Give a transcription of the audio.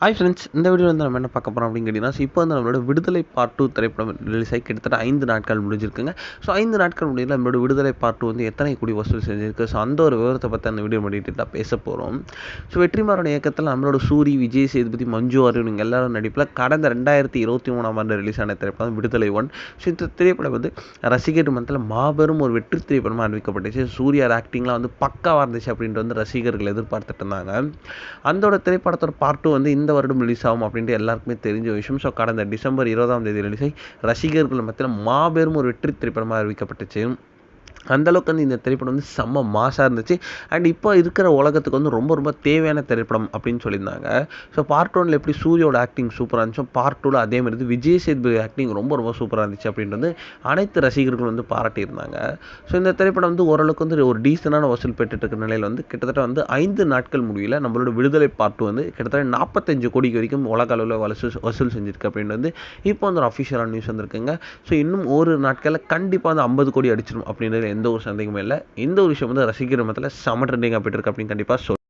Hi friends, இந்த video வந்து நம்ம என்ன பார்க்க போகிறோம் அப்படின்னு கேட்டிங்கன்னா, இப்போ வந்து நம்மளோட விடுதலை பார்ட் 2 திரைப்படம் ரிலீஸ் ஆகி கிட்டத்தட்ட 5 நாட்கள் முடிஞ்சிருக்குங்க. ஸோ 5 நாட்கள் முடியல நம்மளோட விடுதலை பார்ட் 2 வந்து எத்தனை கோடி வசூல் செஞ்சிருக்கு. ஸோ அந்த ஒரு விவரத்தை பற்றி அந்த வீடியோ பண்ணிட்டு தான் பேச போகிறோம். ஸோ வெற்றிமாறன் இயக்கத்தில் நம்மளோட சூரி, விஜய் சேதுபதி, மஞ்சு வாரியர் இவங்க எல்லாரும் நடிப்பில் கடந்த 2023ஆம் ஆண்டு ரிலீஸ் ஆன திரைப்படம் விடுதலை 1. ஸோ இந்த திரைப்படம் வந்து ரசிகர் மத்தியில் மாபெரும் ஒரு வெற்றி திரைப்படமாக அறிவிக்கப்பட்டுச்சு. சூர்யார் ஆக்டிங்லாம் வந்து பக்காவாக இருந்துச்சு அப்படின்ட்டு வந்து ரசிகர்கள் எதிர்பார்த்துட்டு இருந்தாங்க. அந்த திரைப்படத்தோட பார்ட் 2 வந்து இந்த வருடம் ரிலீஸ் ஆகும் அப்படின்ட்டு எல்லாருக்குமே தெரிஞ்ச விஷயம். ஸோ கடந்த டிசம்பர் 20ஆம் தேதி ரிலீஸ் ஆகி ரசிகர்கள் மத்தியில் மாபெரும் ஒரு வெற்றி திரைப்படமாக அறிவிக்கப்பட்டுச்சு. அந்தளவுக்கு வந்து இந்த திரைப்படம் வந்து செம்ம மாசாக இருந்துச்சு. அண்ட் இப்போ இருக்கிற உலகத்துக்கு வந்து ரொம்ப ரொம்ப தேவையான திரைப்படம் அப்படின்னு சொல்லியிருந்தாங்க. ஸோ பார்ட் 1ல் எப்படி சூரியோட ஆக்டிங் சூப்பராக இருந்துச்சோ, பார்ட் 2ல் அதே மாதிரி விஜய் சேதுபதி ஆக்டிங் ரொம்ப ரொம்ப சூப்பராக இருந்துச்சு அப்படின்ட்டு வந்து அனைத்து ரசிகர்களும் வந்து பாராட்டியிருந்தாங்க. ஸோ இந்த திரைப்படம் வந்து ஓரளவுக்கு வந்து ஒரு டீசனான வசூல் பெற்றுட்டு இருக்கிற நிலையில் வந்து கிட்டத்தட்ட வந்து 5 நாட்கள் முடியல நம்மளோட விடுதலை பார்ட் 2 வந்து கிட்டத்தட்ட 45 கோடி வரைக்கும் உலக அளவில் வசூல் செஞ்சிருக்கு அப்படின்னு வந்து இப்போ வந்து ஒரு அஃபிஷியலான நியூஸ் வந்திருக்குங்க. ஸோ இன்னும் ஒரு நாட்களில் கண்டிப்பாக வந்து 50 கோடி அடிச்சிடும் அப்படின்றது எந்த ஒரு சந்தேகமும் இல்லை. இந்த ஒரு விஷயம் வந்து ரசிகர் மத்தியில் செம ட்ரெண்டிங்காக போயிட்டு இருக்கு அப்படின்னு கண்டிப்பாக